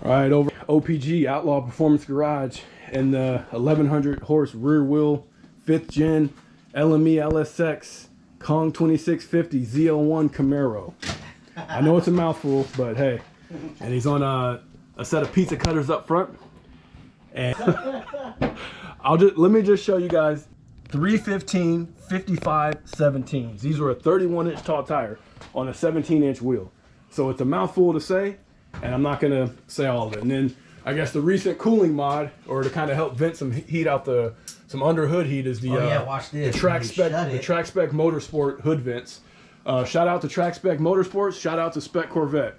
All right, over OPG, Outlaw Performance Garage, and the 1100 horse rear wheel, 5th gen LME LSX Kong 2650 ZL1 Camaro. I know it's a mouthful, but hey. And he's on a set of pizza cutters up front. And let me just show you guys 315 55 17s. These were a 31-inch tall tire on a 17-inch wheel. So it's a mouthful to say, and I'm not gonna say all of it. And then I guess the recent cooling mod, or to kind of help vent some heat out some under hood heat, is the watch this. The Track Spec Motorsport hood vents. Shout out to Track Spec Motorsports. Shout out to Spec Corvette.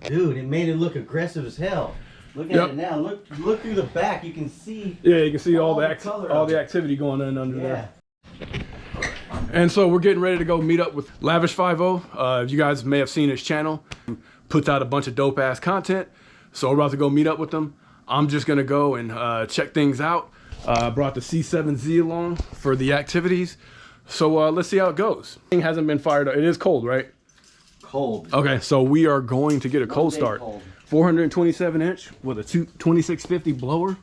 Dude, it made it look aggressive as hell. Look at it now. Look through the back. You can see. Yeah, you can see all the activity going on under there. And so we're getting ready to go meet up with LAVISH5.0. If you guys may have seen his channel, puts out a bunch of dope ass content. So we're about to go meet up with them. I'm just gonna go and check things out. Brought the C7Z along for the activities. So let's see how it goes. Thing hasn't been fired up. It is cold, right? Cold. Okay, so we are going to get a cold start. 427 inch with a 2650 blower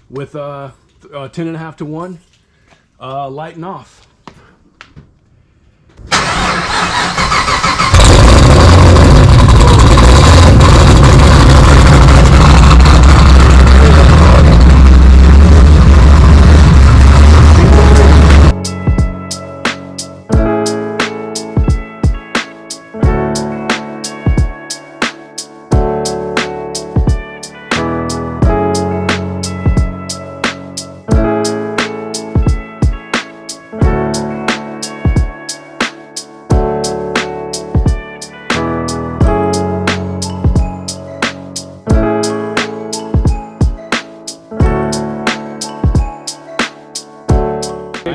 with 10.5 to 1 lighting off.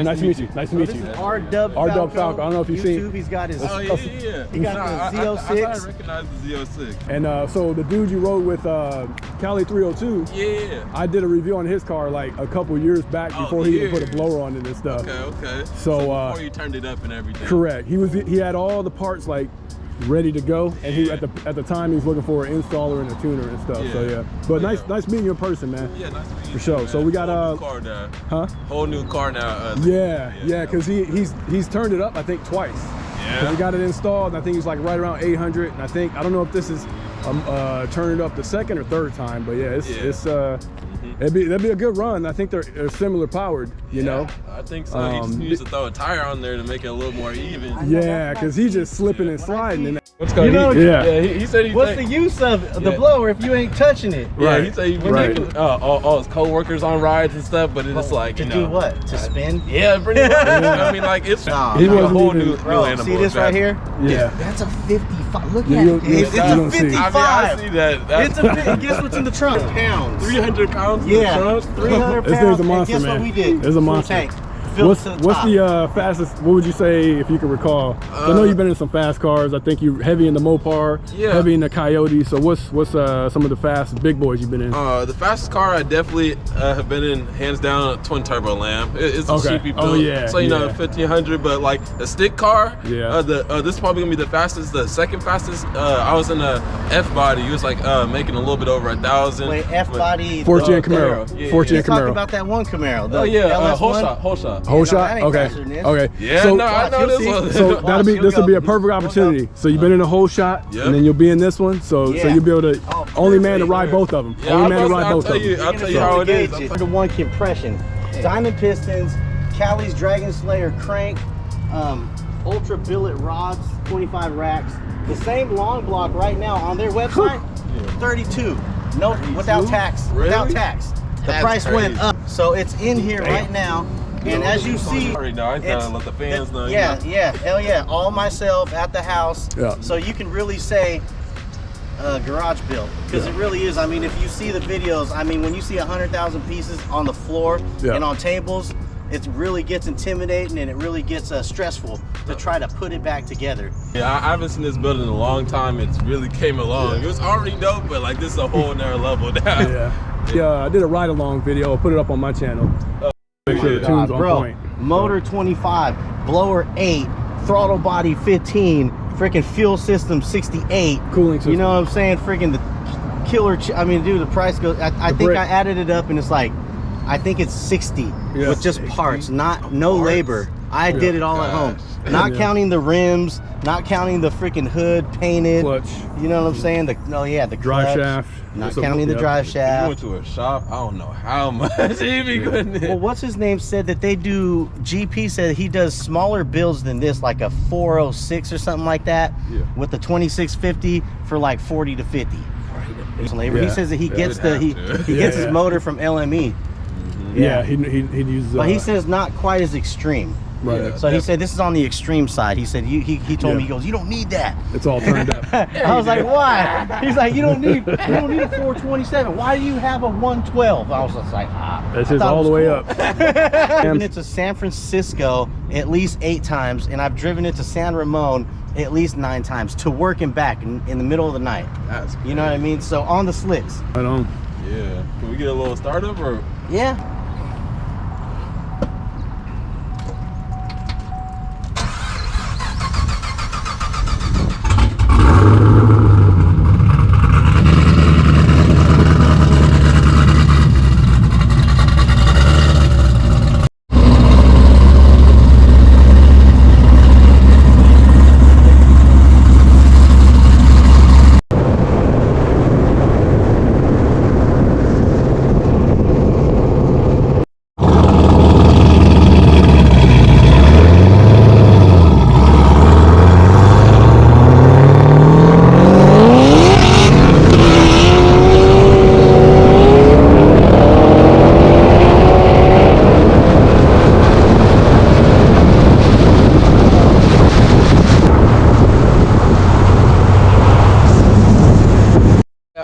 Nice to meet you. Nice to meet you. R-Dub Falco. I don't know if you've seen. He's got his. Oh yeah. He got the Z06. I recognize the Z06. And so the dude you rode with, Cali 302. Yeah. I did a review on his car like a couple years back before he even put a blower on it and stuff. Okay. So before you turned it up and everything. Correct. He had all the parts like ready to go, and he at the time he was looking for an installer and a tuner and stuff. Yeah. So yeah. But nice meeting you in person, man. Yeah, nice meeting you. For sure. Man. So we got whole new car now. Whole new car now. Yeah, because he's turned it up I think twice. Yeah. We got it installed, and I think he's like right around 800. And I don't know if this is turning it up the second or third time, but yeah, that'd be a good run. I think they're similar powered, you know. I think so. He just needs to throw a tire on there to make it a little more even. Yeah, because he's just slipping and sliding. And what's going on? He said he. What's the use of the blower if you ain't touching it? Yeah, he said he's been taking all his co-workers on rides and stuff, but it's like, to do what? To spin? Yeah, pretty much. I mean, like it's he wasn't a whole new animal. See this right here? Yeah. That's a 55. Look at it. It's a 55. I see that. It's a guess what's in the trunk? Pounds. 300 pounds. Yeah. 300 This pounds. thing's a monster, and guess man. what we did? It's a monster. Tank. What's the fastest? What would you say if you could recall? I know you've been in some fast cars. I think you're heavy in the Mopar, heavy in the Coyote. So what's some of the fast big boys you've been in? The fastest car I definitely have been in, hands down, a twin turbo Lamb. It's a cheapy build. Oh yeah. So you know 1500, but like a stick car. Yeah. This is probably gonna be the fastest. The second fastest. I was in a F body. It was like making a little bit over 1,000. Wait, F body. 4-gen Camaro. 4-gen Camaro. Talk about that one Camaro. Oh yeah. Whole shot. Whole shot. Okay. Yeah. So, no, I know this one. So this will be a perfect opportunity. So you've been in a whole shot, and then you'll be in this one. So you'll be able to only man to ride both of them. Yeah, only man to ride both of them. I'll tell you how it is. The one compression, diamond pistons, Cali's Dragon Slayer crank, ultra billet rods, 25 racks. The same long block right now on their website, 32. No, without tax. Really? Without tax. The price went up, so it's in here right now. And as you see, I already know. I gotta let the fans know. Yeah, hell yeah, all myself at the house. Yeah. So you can really say garage built, because it really is. I mean, if you see the videos, I mean, when you see 100,000 pieces on the floor and on tables, it really gets intimidating and it really gets stressful to try to put it back together. Yeah, I haven't seen this building in a long time. It's really came along. It was already dope, but like this is a whole nother level now. Yeah, I did a ride along video. I'll put it up on my channel. Make sure the tune's on point. Motor 25, blower 8, throttle body 15, freaking fuel system 68. Cooling system. You know what I'm saying? Freaking the killer. I mean, dude, the price goes. I think brick. I added it up, and it's like, I think it's 60 with just 60? parts, no labor. I did it all at home, not counting the rims, not counting the freaking hood painted. Clutch. You know what I'm saying? The drive clutch, shaft. not counting the drive You shaft. went to a shop. I don't know how much he be putting in. Well, what's his name said that they do. GP said he does smaller builds than this, like a 406 or something like that, with the 2650 for like 40 to 50. He says that he gets he gets his motor from LME. Yeah, he uses. But he says not quite as extreme. Right. So he said this is on the extreme side. He said he told me, he goes, you don't need that. It's all turned up. I was like, why? He's like, you don't need a 427. Why do you have a 112? I was just like, That's just all the way up. I've driven it to San Francisco at least 8 times, and I've driven it to San Ramon at least 9 times to work and back in the middle of the night. That's crazy. You know what I mean? So on the slicks. Right on. Yeah. Can we get a little startup or? Yeah.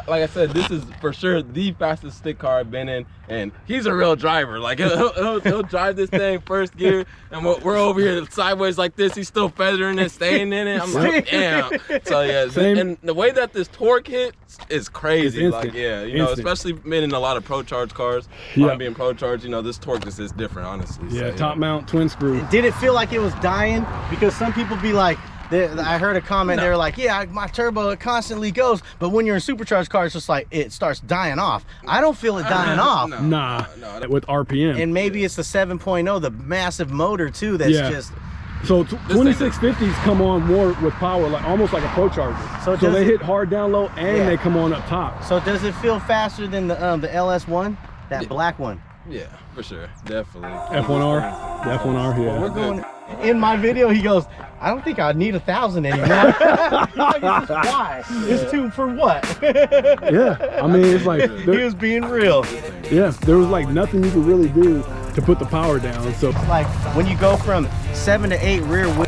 Like I said, this is for sure the fastest stick car I've been in, and he's a real driver. Like he'll drive this thing first gear, and we're over here sideways like this. He's still feathering it, staying in it. I'm like, damn. So yeah, and the way that this torque hits is crazy. Like you know, especially being in a lot of pro charge cars. Being pro charge, you know, this torque just is different, honestly. Yeah, so, top mount twin screw. Did it feel like it was dying? Because some people be like, I heard a comment, they were like, yeah, my turbo, it constantly goes, but when you're in supercharged car, it's just like, it starts dying off. I don't feel it dying off. Nah, with RPM. And maybe it's the 7.0, the massive motor too, that's just... So 2650s come on more with power, like almost like a pro charger. So they hit hard down low and they come on up top. So does it feel faster than the LS1, that black one? Yeah, for sure, definitely. F1R, the F1R, yeah. We're going. In my video, he goes, I don't think I need 1,000 anymore. Like, why? It's 2 for what? Yeah, I mean, it's like he was being real. Yeah, there was like nothing you could really do to put the power down. So it's like when you go from 7 to 8 rear wheel.